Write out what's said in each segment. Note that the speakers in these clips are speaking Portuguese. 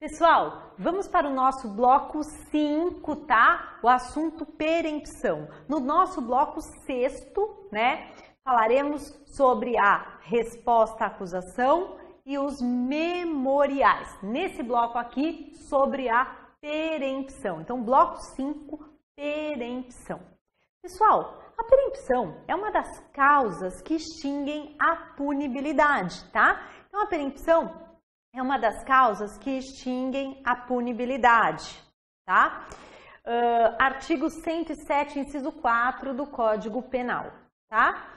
Pessoal, vamos para o nosso bloco 5, tá? O assunto perempção. No nosso bloco 6º, né, falaremos sobre a resposta à acusação e os memoriais. Nesse bloco aqui, sobre a perempção. Então, bloco 5, perempção. Pessoal, a perempção é uma das causas que extinguem a punibilidade, tá? Então, a perempção é uma das causas que extinguem a punibilidade, tá? Artigo 107, inciso 4 do Código Penal, tá?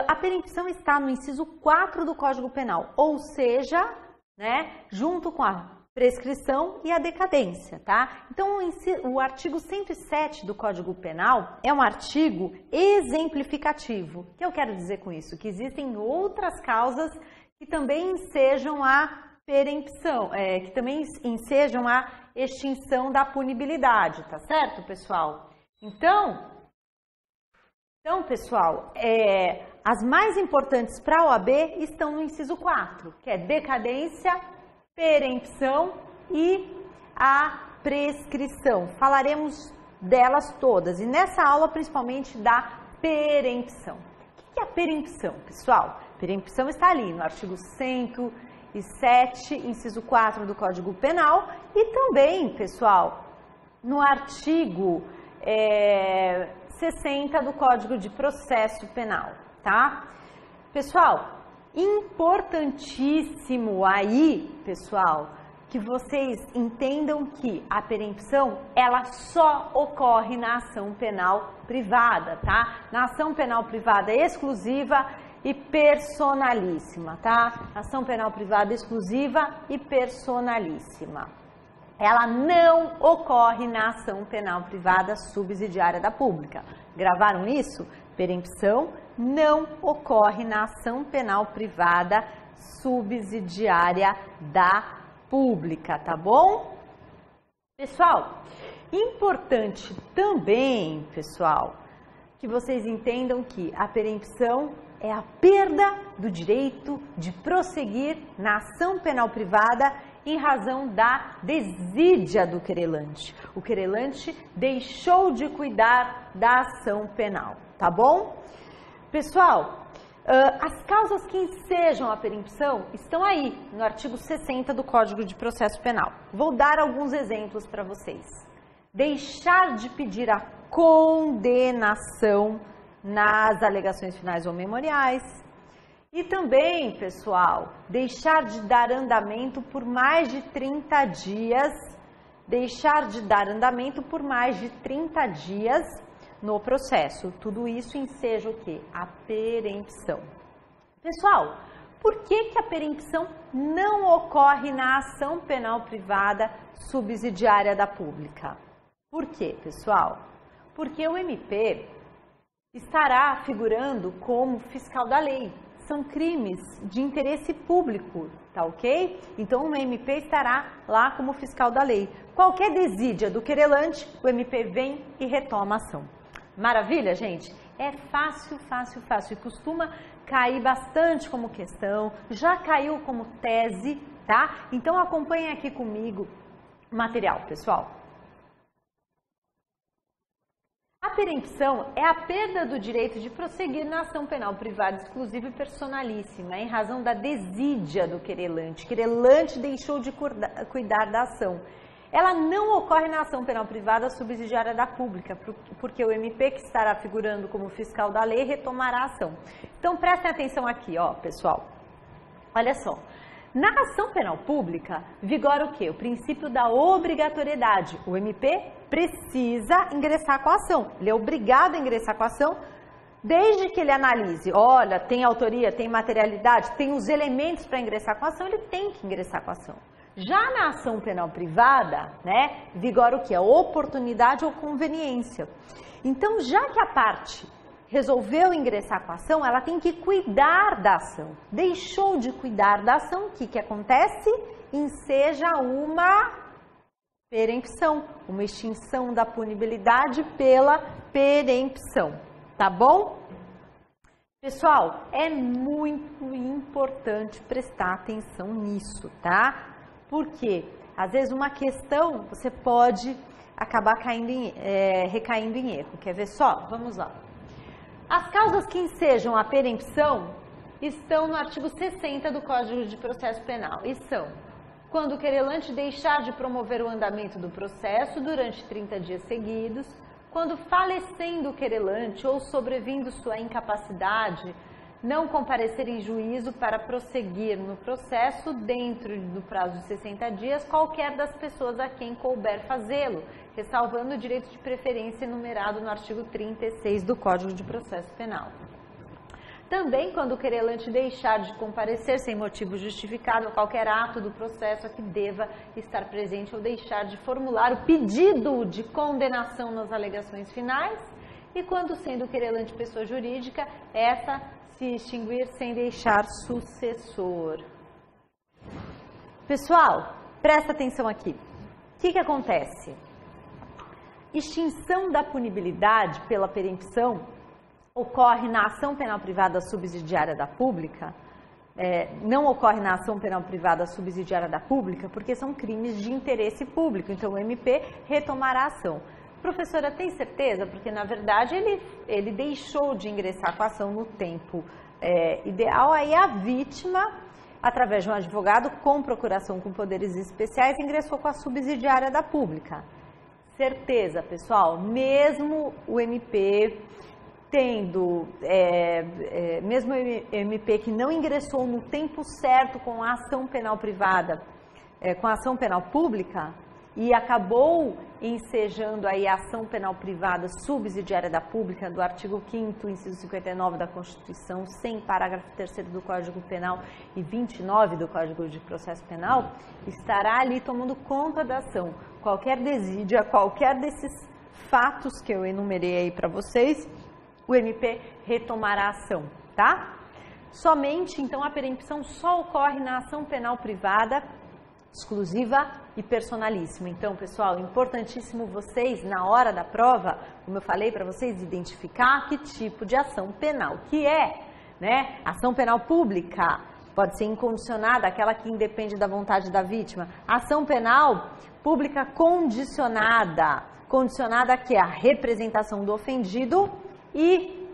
A perempção está no inciso 4 do Código Penal, ou seja, né, junto com a prescrição e a decadência, tá? Então, o artigo 107 do Código Penal é um artigo exemplificativo. O que eu quero dizer com isso? Que existem outras causas que também ensejam a perempção, que também ensejam a extinção da punibilidade, tá certo, pessoal? Então pessoal, as mais importantes para a OAB estão no inciso 4, que é decadência, perempção e a prescrição. Falaremos delas todas e nessa aula principalmente da perempção. O que é a perempção, pessoal? Perempção está ali no artigo 107, inciso 4 do Código Penal e também, pessoal, no artigo 60 do Código de Processo Penal, tá? Pessoal, importantíssimo aí, pessoal, que vocês entendam que a perempção, ela só ocorre na ação penal privada, tá? Na ação penal privada exclusiva e personalíssima, tá? Ação penal privada exclusiva e personalíssima. Ela não ocorre na ação penal privada subsidiária da pública. Gravaram isso? Perempção não ocorre na ação penal privada subsidiária da pública, tá bom? Pessoal, importante também, pessoal, que vocês entendam que a perempção é a perda do direito de prosseguir na ação penal privada em razão da desídia do querelante. O querelante deixou de cuidar da ação penal, tá bom? Pessoal, as causas que ensejam a perempção estão aí no artigo 60 do Código de Processo Penal. Vou dar alguns exemplos para vocês. Deixar de pedir a condenação nas alegações finais ou memoriais. E também, pessoal, deixar de dar andamento por mais de 30 dias, deixar de dar andamento por mais de 30 dias no processo. Tudo isso enseja o quê? A perempção. Pessoal, por que a perempção não ocorre na ação penal privada subsidiária da pública? Por quê, pessoal? Porque o MP estará figurando como fiscal da lei. São crimes de interesse público, tá ok? Então, o MP estará lá como fiscal da lei. Qualquer desídia do querelante, o MP vem e retoma a ação. Maravilha, gente? É fácil, fácil, fácil. E costuma cair bastante como questão, já caiu como tese, tá? Então, acompanhem aqui comigo o material, pessoal. A perempção é a perda do direito de prosseguir na ação penal privada exclusiva e personalíssima em razão da desídia do querelante. O querelante deixou de cuidar da ação. Ela não ocorre na ação penal privada subsidiária da pública, porque o MP, que estará figurando como fiscal da lei, retomará a ação. Então, prestem atenção aqui, ó, pessoal. Olha só. Na ação penal pública, vigora o quê? O princípio da obrigatoriedade. O MP precisa ingressar com a ação. Ele é obrigado a ingressar com a ação desde que ele analise. Olha, tem autoria, tem materialidade, tem os elementos para ingressar com a ação, ele tem que ingressar com a ação. Já na ação penal privada, né, vigora o quê? A oportunidade ou conveniência. Então, já que a parte resolveu ingressar com a ação, ela tem que cuidar da ação. Deixou de cuidar da ação, o que acontece? Enseja uma perempção, uma extinção da punibilidade pela perempção, tá bom? Pessoal, é muito importante prestar atenção nisso, tá? Porque Às vezes uma questão você pode acabar recaindo em erro. Quer ver só? Vamos lá. As causas que ensejam a perempção estão no artigo 60 do Código de Processo Penal e são: quando o querelante deixar de promover o andamento do processo durante 30 dias seguidos, quando falecendo o querelante ou sobrevindo sua incapacidade, não comparecer em juízo para prosseguir no processo dentro do prazo de 60 dias, qualquer das pessoas a quem couber fazê-lo, ressalvando o direito de preferência enumerado no artigo 36 do Código de Processo Penal. Também, quando o querelante deixar de comparecer sem motivo justificável a qualquer ato do processo a que deva estar presente ou deixar de formular o pedido de condenação nas alegações finais, e quando, sendo o querelante pessoa jurídica, essa se extinguir sem deixar sucessor. Pessoal, presta atenção aqui. O que acontece? Extinção da punibilidade pela perempção ocorre na ação penal privada subsidiária da pública. Não ocorre na ação penal privada subsidiária da pública porque são crimes de interesse público, então o MP retomará a ação. Professora, tem certeza? Porque, na verdade, ele deixou de ingressar com a ação no tempo ideal, aí a vítima, através de um advogado com procuração com poderes especiais, ingressou com a subsidiária da pública. Certeza, pessoal, mesmo o MP tendo, mesmo o MP que não ingressou no tempo certo com a ação penal privada, com a ação penal pública, e acabou ensejando aí a ação penal privada subsidiária da pública do artigo 5º, inciso 59 da Constituição, sem parágrafo 3º do Código Penal e 29 do Código de Processo Penal, estará ali tomando conta da ação. Qualquer desídia, qualquer desses fatos que eu enumerei aí para vocês, o MP retomará a ação, tá? Somente, então, a perempção só ocorre na ação penal privada exclusiva e personalíssima. Então, pessoal, importantíssimo vocês, na hora da prova, como eu falei para vocês, identificar que tipo de ação penal que é, né? Ação penal pública pode ser incondicionada, aquela que independe da vontade da vítima. Ação penal pública condicionada, condicionada que é a representação do ofendido e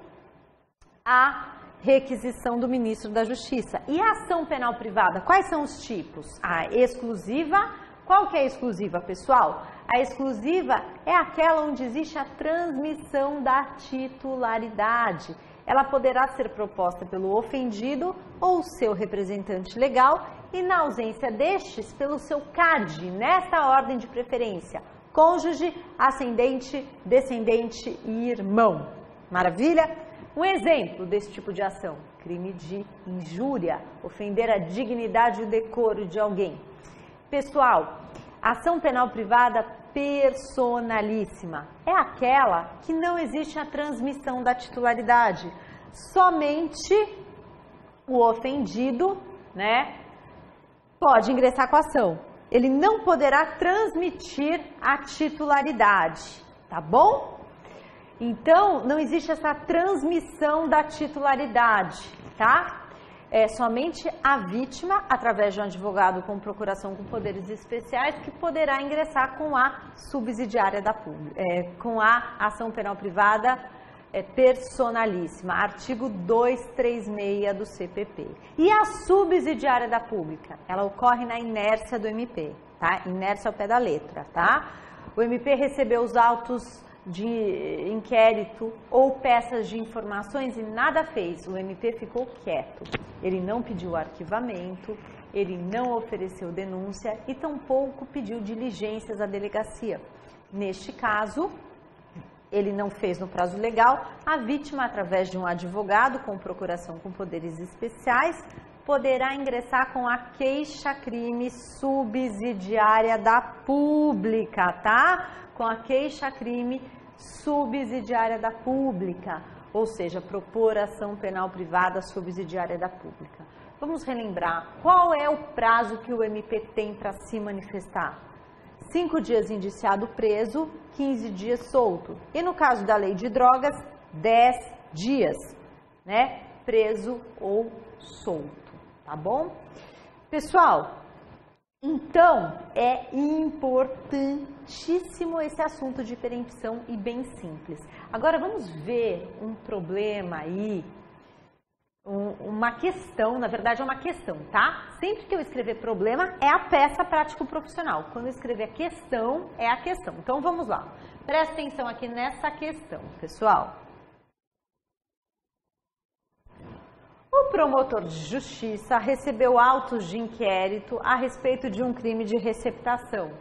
a requisição do ministro da Justiça. E a ação penal privada, quais são os tipos? A exclusiva, qual que é a exclusiva, pessoal? A exclusiva é aquela onde existe a transmissão da titularidade. Ela poderá ser proposta pelo ofendido ou seu representante legal e, na ausência destes, pelo seu CAD, nesta ordem de preferência: cônjuge, ascendente, descendente e irmão. Maravilha? Um exemplo desse tipo de ação: crime de injúria, ofender a dignidade e o decoro de alguém. Pessoal, ação penal privada personalíssima é aquela que não existe a transmissão da titularidade. Somente o ofendido, né, pode ingressar com a ação. Ele não poderá transmitir a titularidade, tá bom? Então, não existe essa transmissão da titularidade, tá? É somente a vítima, através de um advogado com procuração com poderes especiais, que poderá ingressar com a subsidiária da pública, com a ação penal privada personalíssima, artigo 236 do CPP. E a subsidiária da pública? Ela ocorre na inércia do MP, tá? Inércia ao pé da letra, tá? O MP recebeu os autos de inquérito ou peças de informações e nada fez. O MP ficou quieto. Ele não pediu arquivamento, ele não ofereceu denúncia e tampouco pediu diligências à delegacia. Neste caso, ele não fez no prazo legal. A vítima, através de um advogado com procuração com poderes especiais, poderá ingressar com a queixa-crime subsidiária da pública, tá? Com a queixa-crime subsidiária da pública, ou seja, propor ação penal privada subsidiária da pública. Vamos relembrar, qual é o prazo que o MP tem para se manifestar? 5 dias indiciado preso, 15 dias solto. E no caso da lei de drogas, 10 dias, né? Preso ou solto, tá bom? Pessoal, Então, é importantíssimo esse assunto de perempção e bem simples. Agora, vamos ver um problema aí, uma questão, na verdade é uma questão, tá? Sempre que eu escrever problema, é a peça prático-profissional. Quando eu escrever a questão, é a questão. Então, vamos lá. Presta atenção aqui nessa questão, pessoal. O promotor de justiça recebeu autos de inquérito a respeito de um crime de receptação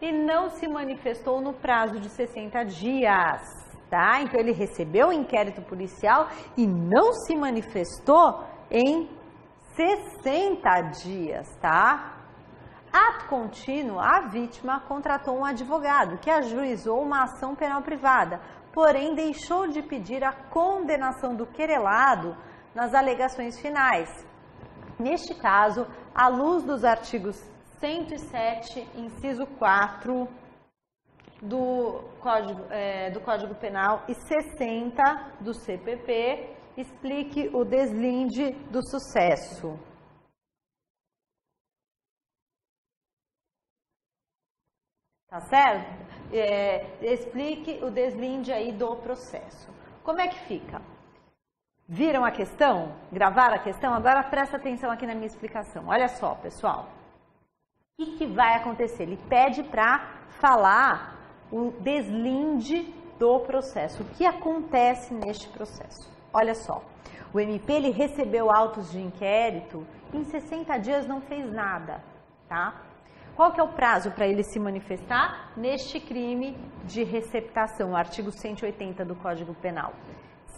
e não se manifestou no prazo de 60 dias, tá? Então, ele recebeu o inquérito policial e não se manifestou em 60 dias, tá? Ato contínuo, a vítima contratou um advogado que ajuizou uma ação penal privada, porém deixou de pedir a condenação do querelado nas alegações finais. Neste caso, à luz dos artigos 107, inciso 4 do Código Penal e 60 do CPP, explique o deslinde do sucesso. Tá certo? Explique o deslinde aí do processo. Como é que fica? Viram a questão? Gravaram a questão? Agora presta atenção aqui na minha explicação. Olha só, pessoal. O que vai acontecer? Ele pede para falar o deslinde do processo. O que acontece neste processo? Olha só. O MP ele recebeu autos de inquérito, em 60 dias não fez nada, tá? Qual que é o prazo para ele se manifestar neste crime de receptação? O artigo 180 do Código Penal.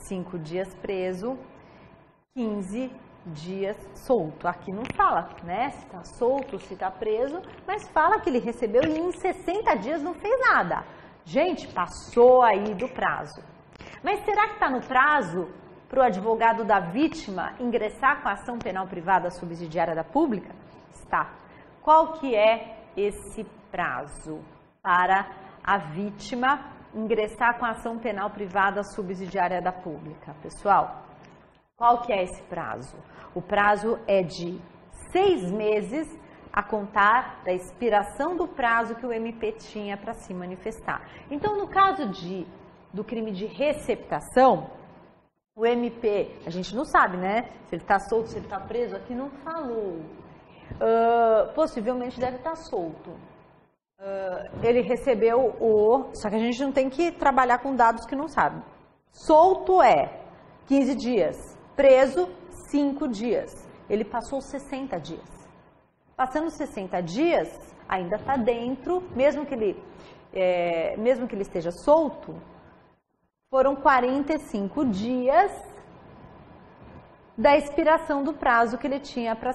5 dias preso, 15 dias solto. Aqui não fala, né, se está solto, se está preso, mas fala que ele recebeu e em 60 dias não fez nada. Gente, passou aí do prazo. Mas será que está no prazo para o advogado da vítima ingressar com a ação penal privada subsidiária da pública? Está. Qual que é esse prazo para a vítima ingressar com a ação penal privada subsidiária da pública? Pessoal, qual que é esse prazo? O prazo é de 6 meses a contar da expiração do prazo que o MP tinha para se manifestar. Então, no caso do crime de receptação, o MP, a gente não sabe, né? Se ele está solto, se ele está preso, aqui não falou. Possivelmente deve estar solto. Ele recebeu só que a gente não tem que trabalhar com dados que não sabe. Solto é 15 dias, preso 5 dias. Ele passou 60 dias. Passando 60 dias, ainda está dentro, mesmo que ele esteja solto, foram 45 dias da expiração do prazo que ele tinha para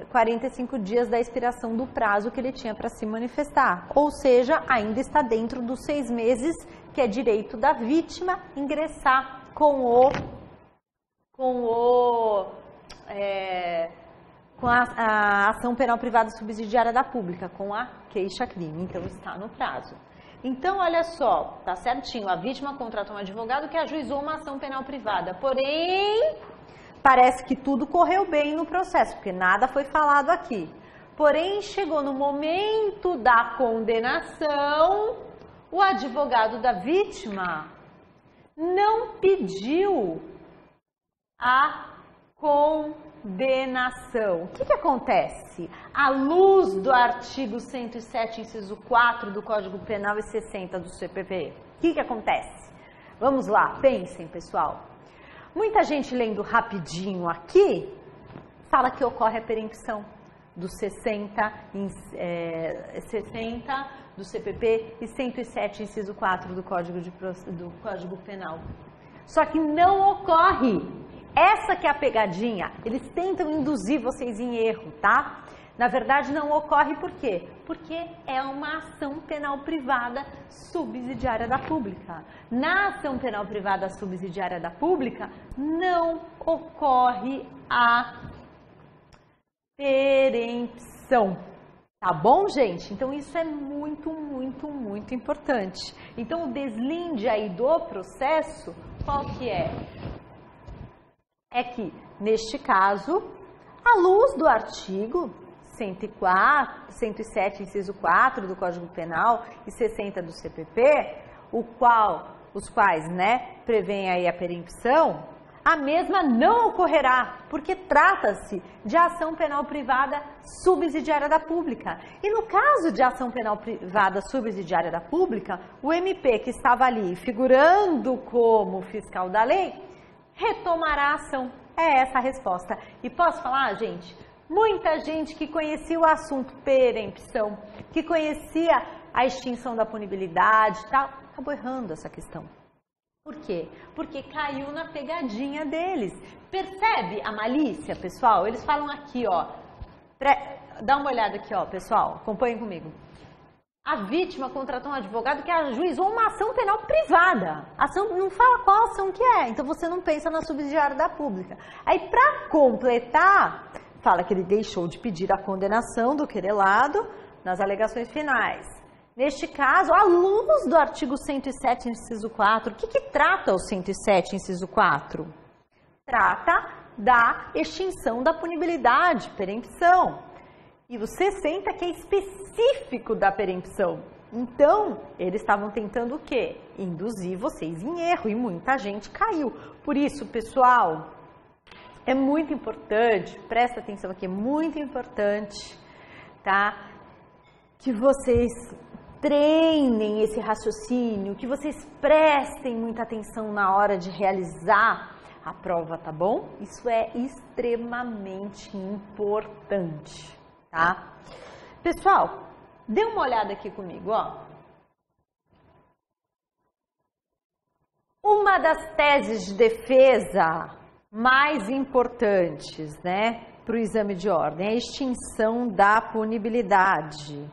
45 dias da expiração do prazo que ele tinha para se manifestar. Ou seja, ainda está dentro dos 6 meses, que é direito da vítima ingressar com a ação penal privada subsidiária da pública, com a queixa-crime. Então, está no prazo. Então, olha só, tá certinho. A vítima contratou um advogado que ajuizou uma ação penal privada. Porém, parece que tudo correu bem no processo, porque nada foi falado aqui. Porém, chegou no momento da condenação, o advogado da vítima não pediu a condenação. O que acontece? À luz do artigo 107, inciso 4 do Código Penal e 60 do CPP, o que acontece? Vamos lá, pensem, pessoal. Muita gente lendo rapidinho aqui, fala que ocorre a perempção do 60 do CPP e 107, inciso 4 do Código Penal. Só que não ocorre. Essa que é a pegadinha. Eles tentam induzir vocês em erro, tá? Na verdade, não ocorre por quê? Porque é uma ação penal privada subsidiária da pública. Na ação penal privada subsidiária da pública, não ocorre a perempção. Tá bom, gente? Então, isso é muito, muito, muito importante. Então, o deslinde aí do processo, qual que é? É que, neste caso, à luz do artigo 107, inciso 4 do Código Penal e 60 do CPP, os quais, né, prevêem aí a perempção, a mesma não ocorrerá, porque trata-se de ação penal privada subsidiária da pública. E no caso de ação penal privada subsidiária da pública, o MP que estava ali figurando como fiscal da lei, retomará a ação. É essa a resposta. E posso falar, gente, muita gente que conhecia o assunto perempção, que conhecia a extinção da punibilidade e tal, acabou errando essa questão. Por quê? Porque caiu na pegadinha deles. Percebe a malícia, pessoal? Eles falam aqui, ó. Dá uma olhada aqui, ó, pessoal. Acompanhem comigo. A vítima contratou um advogado que ajuizou uma ação penal privada. Ação não fala qual ação que é, então você não pensa na subsidiária da pública. Aí, para completar, fala que ele deixou de pedir a condenação do querelado nas alegações finais. Neste caso, à luz do artigo 107, inciso 4, o que trata o 107, inciso 4? Trata da extinção da punibilidade, perempção. E o 60 que é específico da perempção. Então, eles estavam tentando o quê? Induzir vocês em erro e muita gente caiu. Por isso, pessoal, é muito importante, presta atenção aqui, é muito importante, tá? Que vocês treinem esse raciocínio, que vocês prestem muita atenção na hora de realizar a prova, tá bom? Isso é extremamente importante, tá? Pessoal, dê uma olhada aqui comigo, ó. Uma das teses de defesa mais importantes, né, para o exame de ordem é a extinção da punibilidade.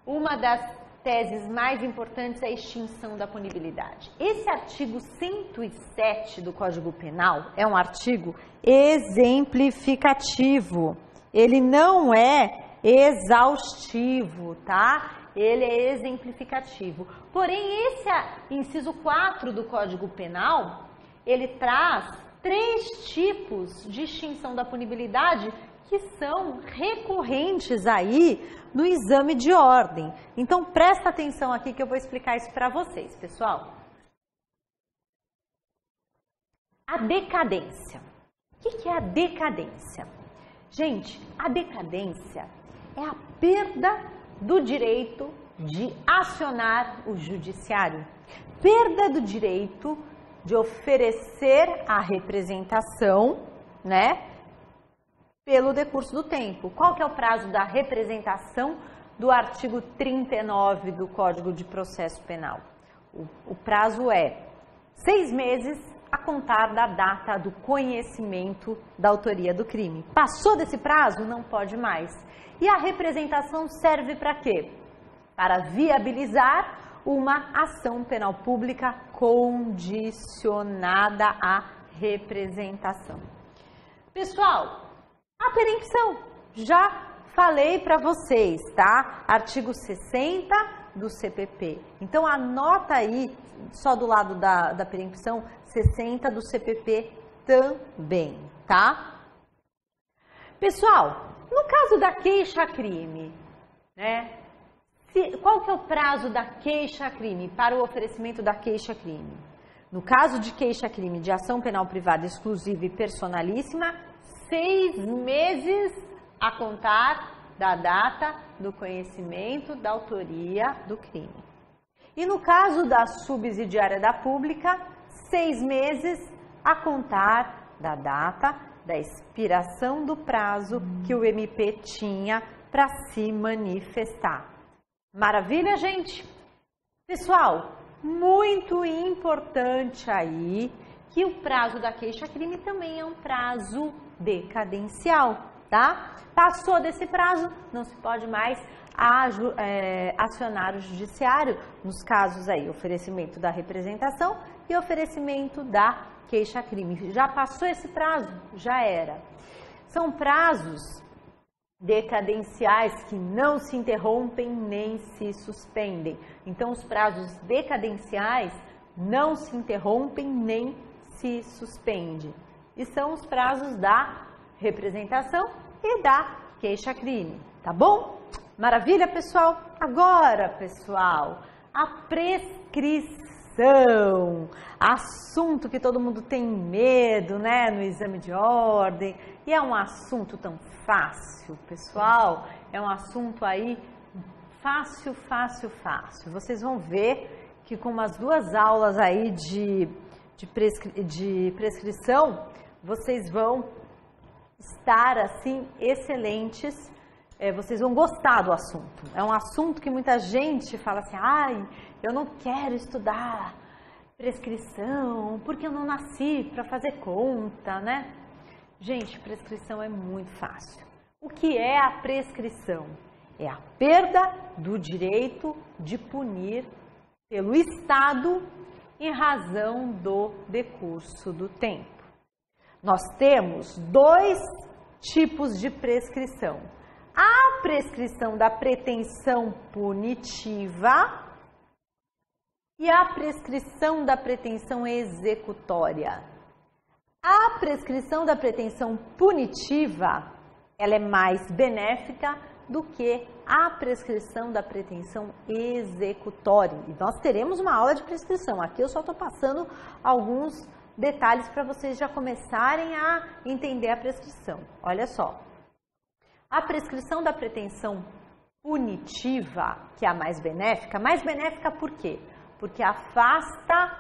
Uma das teses mais importantes é a extinção da punibilidade. Esse artigo 107 do Código Penal é um artigo exemplificativo. Ele não é exaustivo, tá? Ele é exemplificativo. Porém, esse inciso 4 do Código Penal, ele traz 3 tipos de extinção da punibilidade que são recorrentes aí no exame de ordem. Então, presta atenção aqui que eu vou explicar isso para vocês, pessoal. A decadência. O que é a decadência? Gente, a decadência é a perda do direito de acionar o judiciário. Perda do direito de oferecer a representação, né? Pelo decurso do tempo. Qual que é o prazo da representação do artigo 39 do Código de Processo Penal? O prazo é 6 meses a contar da data do conhecimento da autoria do crime. Passou desse prazo, não pode mais. E a representação serve para quê? Para viabilizar uma ação penal pública condicionada à representação. Pessoal, a perempção, já falei para vocês, tá? Artigo 60 do CPP. Então, anota aí, só do lado da perempção, 60 do CPP também, tá? Pessoal, no caso da queixa-crime, né? Qual que é o prazo da queixa-crime para o oferecimento da queixa-crime? No caso de queixa-crime de ação penal privada exclusiva e personalíssima, 6 meses a contar da data do conhecimento da autoria do crime. E no caso da subsidiária da pública, 6 meses a contar da data da expiração do prazo que o MP tinha para se manifestar. Maravilha, gente? Pessoal, muito importante aí que o prazo da queixa-crime também é um prazo decadencial, tá? Passou desse prazo, não se pode mais acionar o judiciário nos casos aí, oferecimento da representação e oferecimento da queixa-crime. Já passou esse prazo, já era. São prazos decadenciais que não se interrompem nem se suspendem. Então, os prazos decadenciais não se interrompem nem se suspendem. E são os prazos da representação e da queixa-crime, tá bom? Maravilha, pessoal? Agora, pessoal, a prescrição, assunto que todo mundo tem medo, né, no exame de ordem, e é um assunto tão fácil, pessoal, é um assunto aí fácil. Vocês vão ver que com umas 2 aulas aí de prescrição, vocês vão estar assim excelentes, vocês vão gostar do assunto. É um assunto que muita gente fala assim, ai, eu não quero estudar prescrição, porque eu não nasci para fazer conta, né? Gente, prescrição é muito fácil. O que é a prescrição? É a perda do direito de punir pelo Estado em razão do decurso do tempo. Nós temos 2 tipos de prescrição. A prescrição da pretensão punitiva e a prescrição da pretensão executória. A prescrição da pretensão punitiva, ela é mais benéfica do que a prescrição da pretensão executória. E nós teremos uma aula de prescrição. Aqui eu só estou passando alguns detalhes para vocês já começarem a entender a prescrição. Olha só. A prescrição da pretensão punitiva, que é a mais benéfica por quê? Porque afasta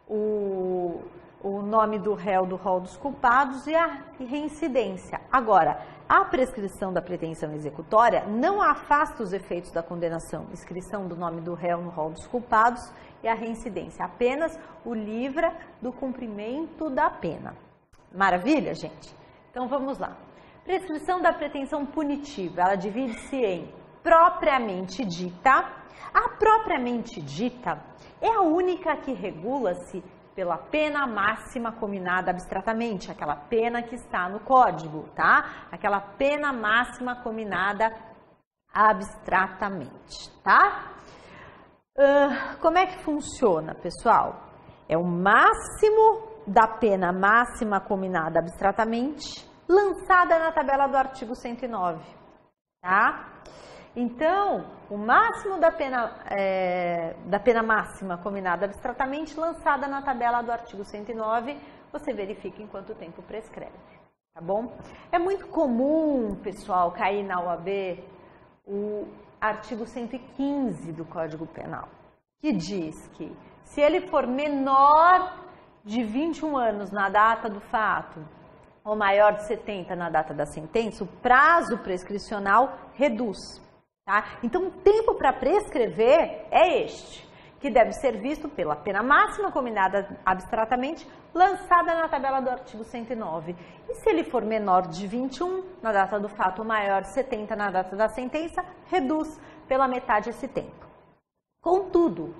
o nome do réu do rol dos culpados e a reincidência. Agora, a prescrição da pretensão executória não afasta os efeitos da condenação, inscrição do nome do réu no rol dos culpados e a reincidência, apenas o livra do cumprimento da pena. Maravilha, gente? Então vamos lá. Prescrição da pretensão punitiva, ela divide-se em propriamente dita. A propriamente dita é a única que regula-se pela pena máxima cominada abstratamente, aquela pena que está no código, tá? Aquela pena máxima cominada abstratamente, tá? Como é que funciona, pessoal? É o máximo da pena máxima cominada abstratamente, lançada na tabela do artigo 109, tá? Então, o máximo da pena máxima combinada abstratamente lançada na tabela do artigo 109, você verifica em quanto tempo prescreve, tá bom? É muito comum, pessoal, cair na UAB o artigo 115 do Código Penal, que diz que se ele for menor de 21 anos na data do fato ou maior de 70 na data da sentença, o prazo prescricional reduz. Tá? Então, o tempo para prescrever é este, que deve ser visto pela pena máxima combinada abstratamente, lançada na tabela do artigo 109. E se ele for menor de 21 na data do fato ou maior de 70 na data da sentença, reduz pela metade esse tempo. Contudo,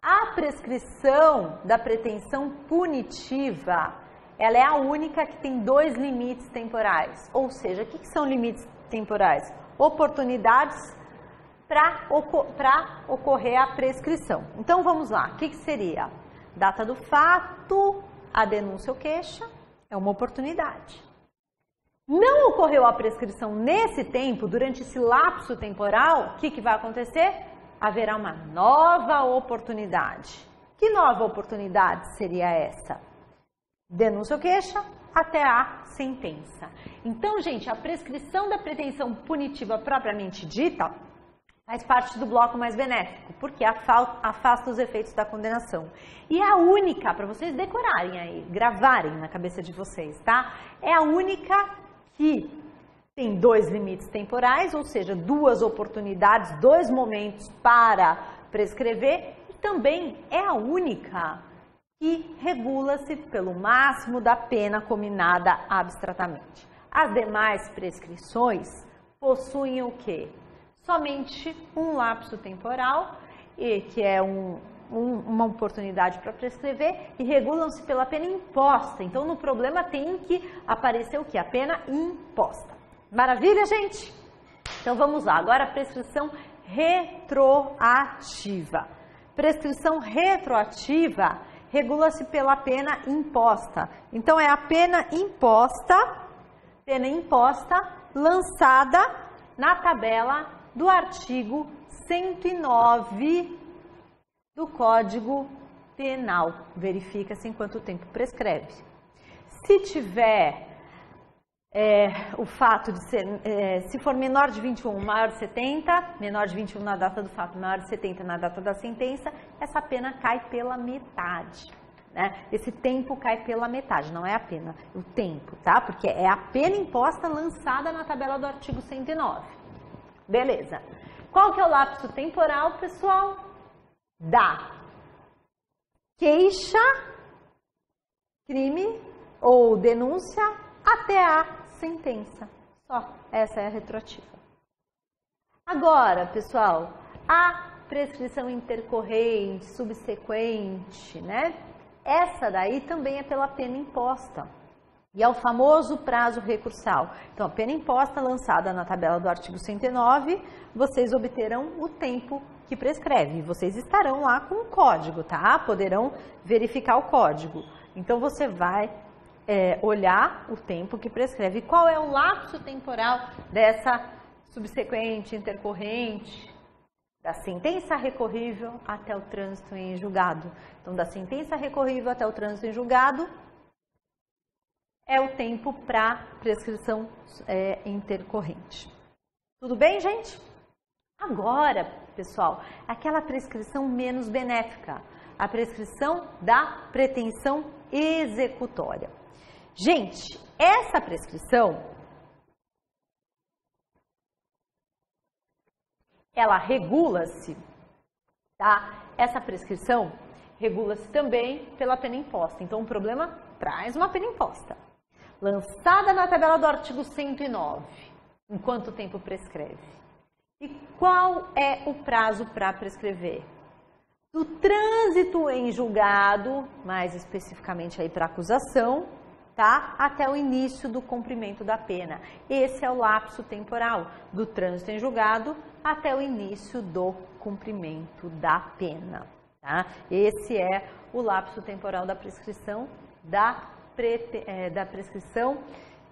a prescrição da pretensão punitiva, ela é a única que tem 2 limites temporais. Ou seja, o que são limites temporais? Oportunidades para ocorrer a prescrição. Então, vamos lá. O que seria? Data do fato, a denúncia ou queixa, é uma oportunidade. Não ocorreu a prescrição nesse tempo, durante esse lapso temporal, o que vai acontecer? Haverá uma nova oportunidade. Que nova oportunidade seria essa? Denúncia ou queixa até a sentença. Então, gente, a prescrição da pretensão punitiva propriamente dita faz parte do bloco mais benéfico, porque afasta os efeitos da condenação. E é a única, para vocês decorarem aí, gravarem na cabeça de vocês, tá? É a única que tem 2 limites temporais, ou seja, 2 oportunidades, 2 momentos para prescrever, e também é a única que regula-se pelo máximo da pena cominada abstratamente. As demais prescrições possuem o quê? Somente um lapso temporal, que é uma oportunidade para prescrever, e regulam-se pela pena imposta. Então, no problema tem que aparecer o quê? A pena imposta. Maravilha, gente? Então, vamos lá. Agora, a prescrição retroativa. Prescrição retroativa regula-se pela pena imposta. Então, é a pena imposta pena imposta lançada na tabela do artigo 109 do Código Penal. Verifica-se em quanto tempo prescreve. Se tiver o fato de ser, se for menor de 21, maior de 70, menor de 21 na data do fato, maior de 70 na data da sentença, essa pena cai pela metade. Né? Esse tempo cai pela metade, não é a pena, o tempo, tá? Porque é a pena imposta lançada na tabela do artigo 109. Beleza. Qual que é o lapso temporal, pessoal? Da queixa, crime ou denúncia até a sentença. Só, essa é a retroativa. Agora, pessoal, a prescrição intercorrente, subsequente, né? Essa daí também é pela pena imposta. E é o famoso prazo recursal. Então, a pena imposta lançada na tabela do artigo 109, vocês obterão o tempo que prescreve. Vocês estarão lá com o código, tá? Poderão verificar o código. Então, você vai olhar o tempo que prescreve. Qual é o lapso temporal dessa subsequente, intercorrente? Da sentença recorrível até o trânsito em julgado. Então, da sentença recorrível até o trânsito em julgado é o tempo para prescrição intercorrente. Tudo bem, gente? Agora, pessoal, aquela prescrição menos benéfica, a prescrição da pretensão executória. Gente, essa prescrição ela regula-se, tá? Essa prescrição regula-se também pela pena imposta. Então, o problema traz uma pena imposta. Lançada na tabela do artigo 109. Em quanto tempo prescreve? E qual é o prazo para prescrever? Do trânsito em julgado, mais especificamente aí para acusação, tá? Até o início do cumprimento da pena. Esse é o lapso temporal do trânsito em julgado até o início do cumprimento da pena, tá? Esse é o lapso temporal da prescrição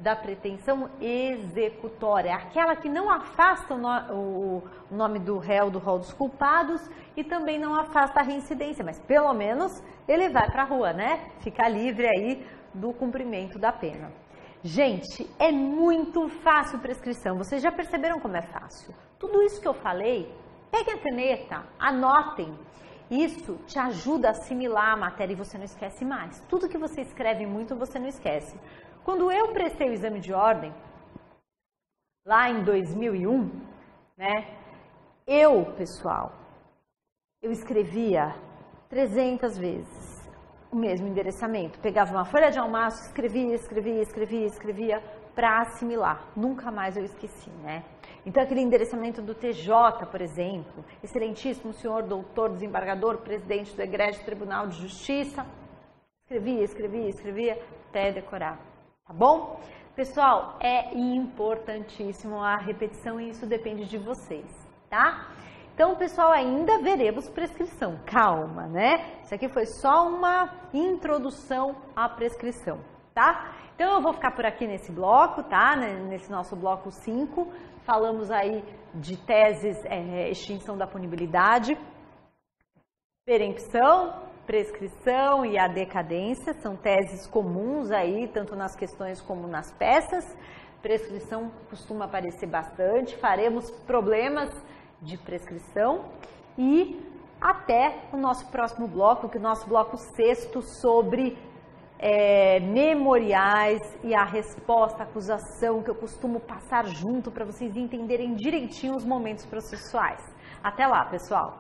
da pretensão executória, aquela que não afasta o nome do réu do rol dos culpados e também não afasta a reincidência, mas pelo menos ele vai para a rua, né? Fica livre aí do cumprimento da pena. Gente, é muito fácil prescrição. Vocês já perceberam como é fácil? Tudo isso que eu falei, peguem a caneta, anotem. Isso te ajuda a assimilar a matéria e você não esquece mais. Tudo que você escreve muito, você não esquece. Quando eu prestei o exame de ordem, lá em 2001, né? Pessoal, eu escrevia 300 vezes o mesmo endereçamento. Pegava uma folha de almaço, escrevia para assimilar. Nunca mais eu esqueci, né? Então, aquele endereçamento do TJ, por exemplo, excelentíssimo senhor doutor desembargador, presidente do Egrégio Tribunal de Justiça, escrevia até decorar, tá bom? Pessoal, é importantíssimo a repetição e isso depende de vocês, tá? Então, pessoal, ainda veremos prescrição. Calma, né? Isso aqui foi só uma introdução à prescrição, tá? Então, eu vou ficar por aqui nesse bloco, tá? Nesse nosso bloco 5. Falamos aí de teses, extinção da punibilidade, perempção, prescrição e a decadência. São teses comuns aí, tanto nas questões como nas peças. Prescrição costuma aparecer bastante. Faremos problemas de prescrição e até o nosso próximo bloco, que é o nosso bloco 6º sobre memoriais e a resposta à acusação, que eu costumo passar junto para vocês entenderem direitinho os momentos processuais. Até lá, pessoal!